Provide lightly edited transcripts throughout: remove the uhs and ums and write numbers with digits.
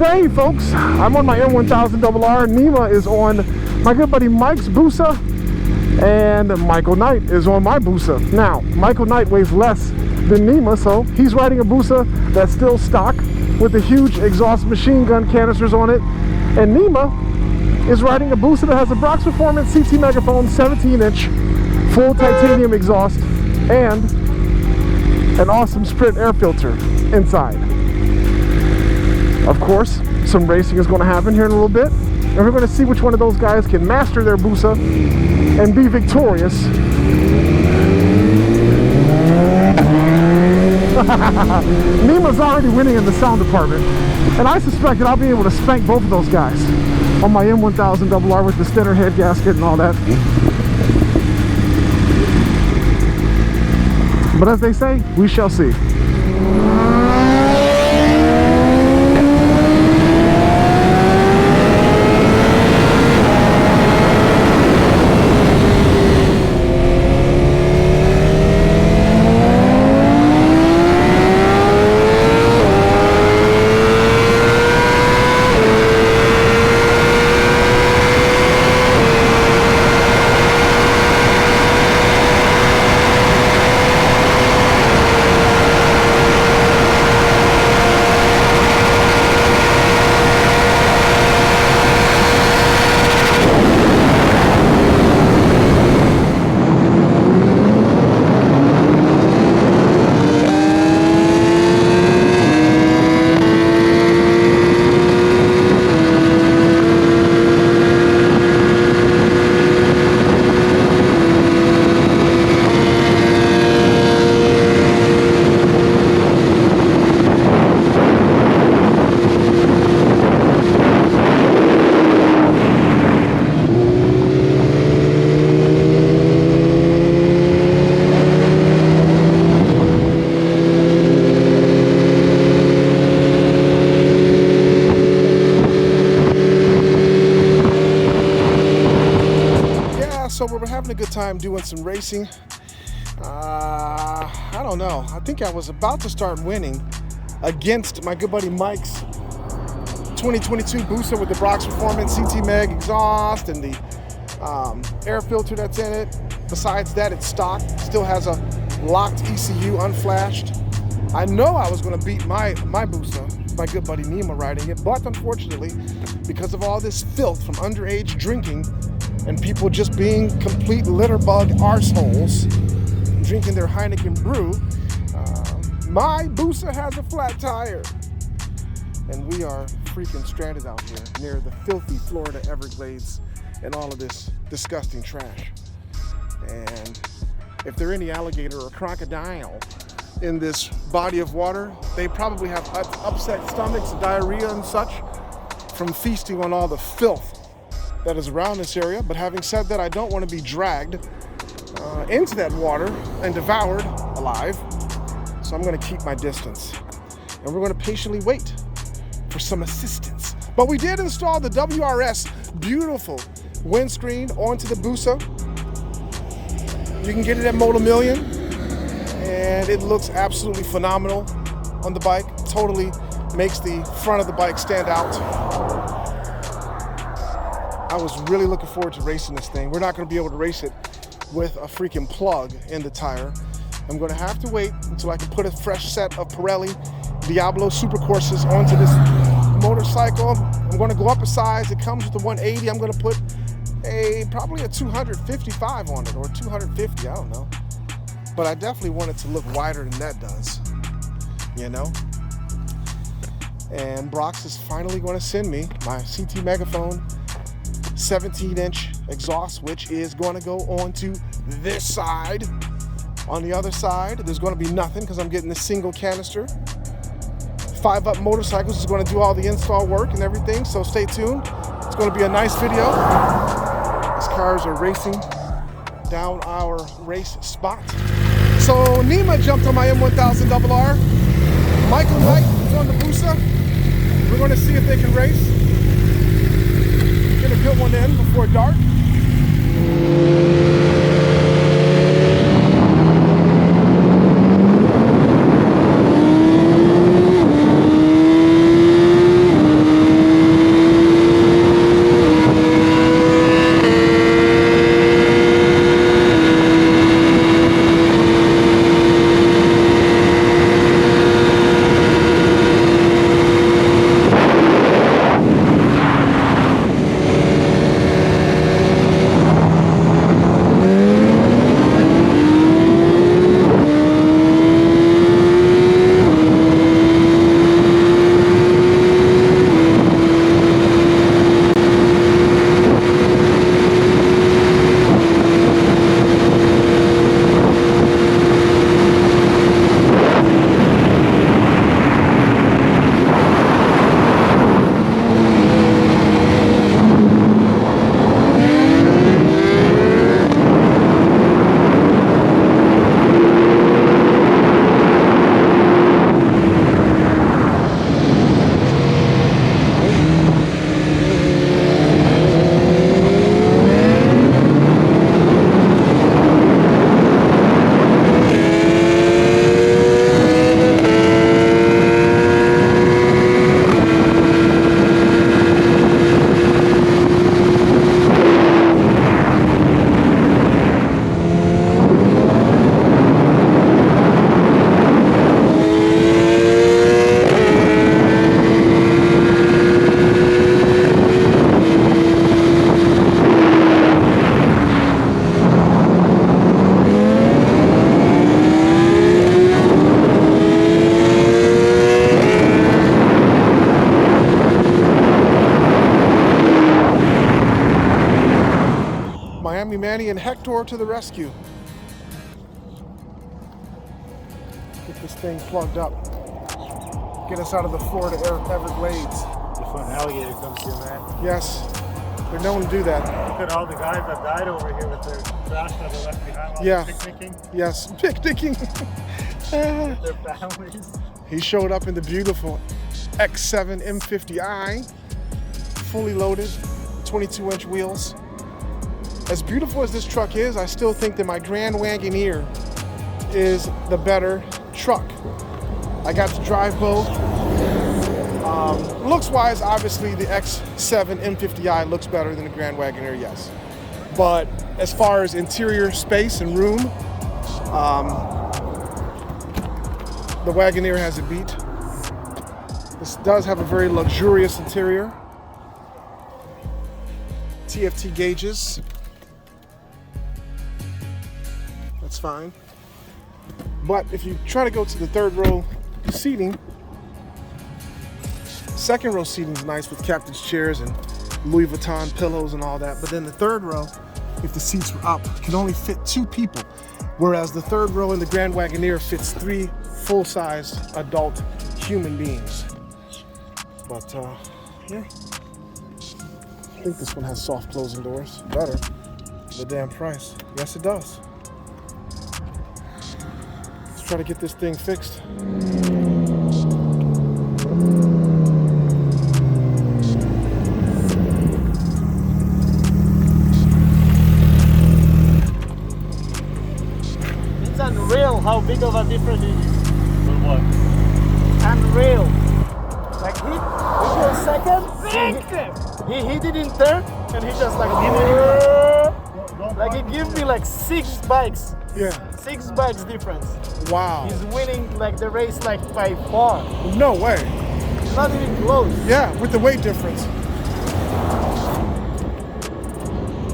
Today, folks, I'm on my M1000RR. Nima is on my good buddy Mike's Busa, and Michael Knight is on my Busa. Now, Michael Knight weighs less than Nima, so he's riding a Busa that's still stock with the huge exhaust machine gun canisters on it, and Nima is riding a Busa that has a Brox Performance CT Megaphone 17-inch full titanium exhaust and an awesome Sprint air filter inside. Of course, some racing is going to happen here in a little bit, and we're going to see which one of those guys can master their Busa and be victorious. Nima's already winning in the sound department, and I suspect that I'll be able to spank both of those guys on my M1000RR with the Stenner head gasket and all that. But as they say, we shall see. So we're having a good time doing some racing. I don't know. I think I was about to start winning against my good buddy Mike's 2022 Busa with the Brox Performance CT Meg exhaust and the air filter that's in it. Besides that, it's stock. Still has a locked ECU, unflashed. I know I was going to beat my Busa, my good buddy Nima riding it, but unfortunately, because of all this filth from underage drinking and people just being complete litterbug arseholes, drinking their Heineken brew, my Busa has a flat tire. And we are freaking stranded out here near the filthy Florida Everglades and all of this disgusting trash. And if there are any alligator or crocodile in this body of water, they probably have upset stomachs, diarrhea and such from feasting on all the filth that is around this area. But having said that, I don't want to be dragged into that water and devoured alive, so I'm going to keep my distance, and we're going to patiently wait for some assistance. But we did install the WRS beautiful windscreen onto the Busa. You can get it at MOTO Million, and it looks absolutely phenomenal on the bike. Totally makes the front of the bike stand out. I was really looking forward to racing this thing. We're not going to be able to race it with a freaking plug in the tire. I'm going to have to wait until I can put a fresh set of Pirelli Diablo Super Courses onto this motorcycle. I'm going to go up a size. It comes with a 180. I'm going to put probably a 255 on it, or 250, I don't know. But I definitely want it to look wider than that does, you know? And Brox is finally going to send me my CT Megaphone 17-inch exhaust, which is going to go onto this side. On the other side, there's going to be nothing because I'm getting the single canister. 5-Up Motorcycles is going to do all the install work and everything, so stay tuned. It's going to be a nice video. These cars are racing down our race spot. So Nima jumped on my M1000RR. Michael Knight is on the Busa. We're going to see if they can race. Get a good one in before dark. Hector to the rescue. Get this thing plugged up. Get us out of the Florida Everglades. If an alligator comes through, man. Yes, they're known to do that. Look at all the guys that died over here with their trash that they left behind while Yeah. they're picnicking. Yes, picnicking. With their families. He showed up in the beautiful X7 M50i, fully loaded, 22-inch wheels. As beautiful as this truck is, I still think that my Grand Wagoneer is the better truck. I got to drive both. Looks-wise, obviously, the X7 M50i looks better than the Grand Wagoneer, yes. But as far as interior space and room, the Wagoneer has it beat. This does have a very luxurious interior. TFT gauges. That's fine. But if you try to go to the third row seating, second row seating is nice with captain's chairs and Louis Vuitton pillows and all that. But then the third row, if the seats were up, can only fit 2 people. Whereas the third row in the Grand Wagoneer fits 3 full-sized adult human beings. But yeah, I think this one has soft closing doors. Better. The damn price. Yes, it does. Let's try to get this thing fixed. It's unreal how big of a difference it is. For what? Unreal. Like he goes second, he didn't turn, and he just like he gives me like 6 bikes. Yeah. 6 bikes difference. Wow. He's winning like the race like by far. No way. It's not even close. Yeah, with the weight difference.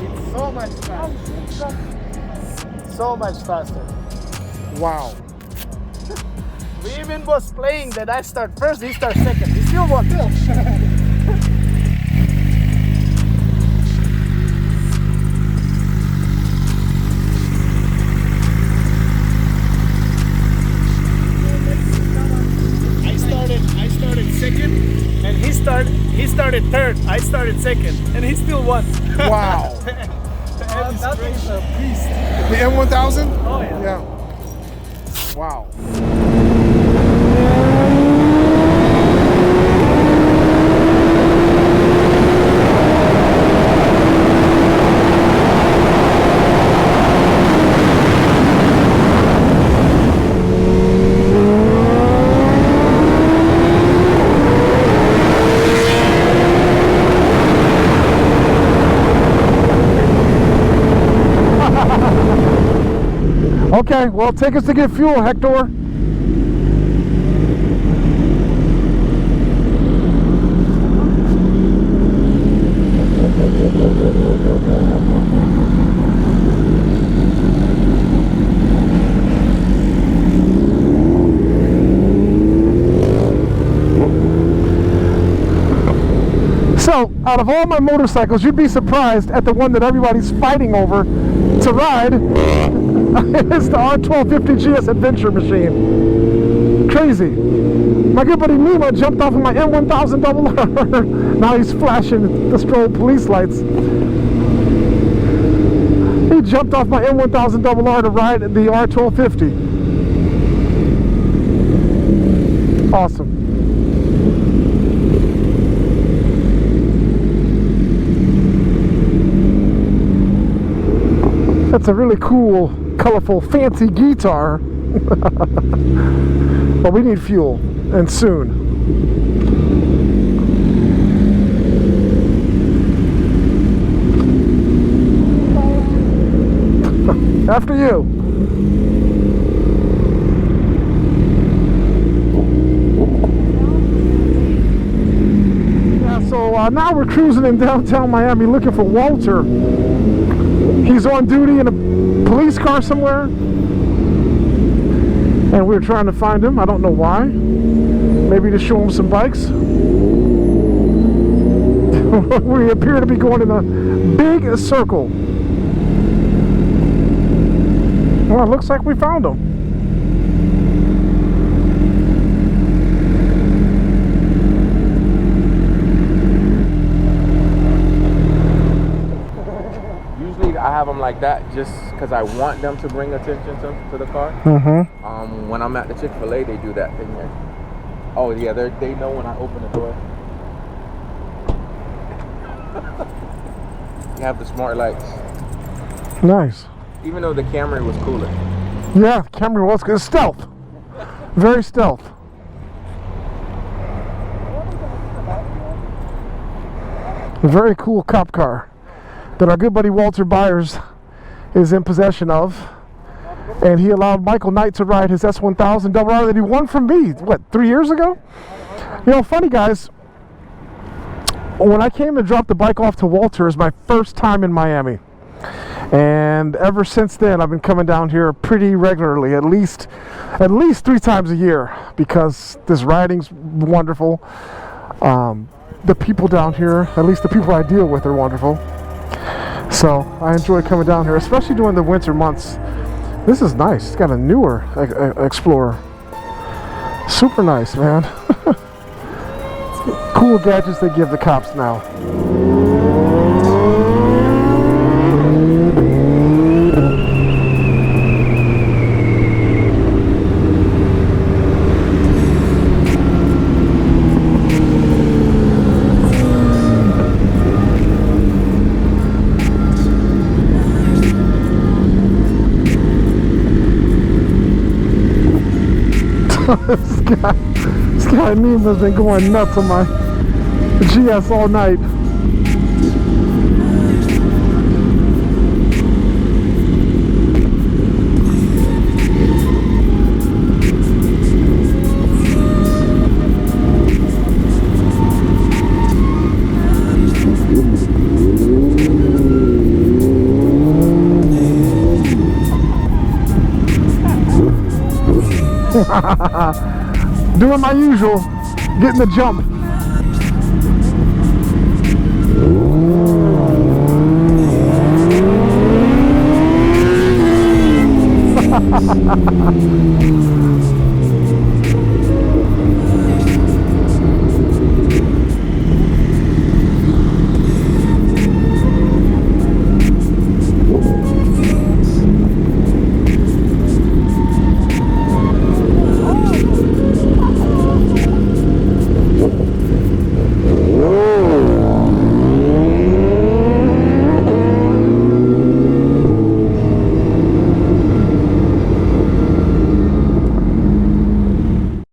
It's so much faster. So much faster. Wow. We even was playing that I start first, he starts second. He still won. I started second, and he started third. I started second, and he still won. Wow. That is a beast. The M1000? Oh yeah. Yeah. Wow. Okay, well, take us to get fuel, Hector. So, out of all my motorcycles, you'd be surprised at the one that everybody's fighting over to ride. It's the R1250 GS Adventure Machine. Crazy. My good buddy Nima jumped off of my M1000 double R. Now he's flashing the strobe police lights. He jumped off my M1000 double R to ride the R1250. Awesome. That's a really cool, colorful, fancy guitar. But we need fuel, and soon. After you. Yeah, so now we're cruising in downtown Miami looking for Walter. He's on duty in a police car somewhere, and we're trying to find him. I don't know why. Maybe to show him some bikes. We appear to be going in a big circle. Well, it looks like we found them. Usually I have them like that just because I want them to bring attention to the car. When I'm at the Chick-fil-A, they do that thing there. Oh yeah, they know when I open the door. You have the smart lights. Nice. Even though the Camry was cooler. Yeah, Camry was good. Stealth. Very stealth. A very cool cop car that our good buddy Walter Byers is in possession of. And he allowed Michael Knight to ride his S1000 Double R that he won from me, what, 3 years ago? You know, funny guys, when I came and dropped the bike off to Walter, it was my first time in Miami. And ever since then, I've been coming down here pretty regularly, at least 3 times a year, because this riding's wonderful. The people down here, at least the people I deal with, are wonderful. So I enjoy coming down here, especially during the winter months. This is nice. It's got a newer Explorer. Super nice, man. Cool gadgets they give the cops now. This guy Neem has been going nuts on my GS all night. Doing my usual, getting the jump.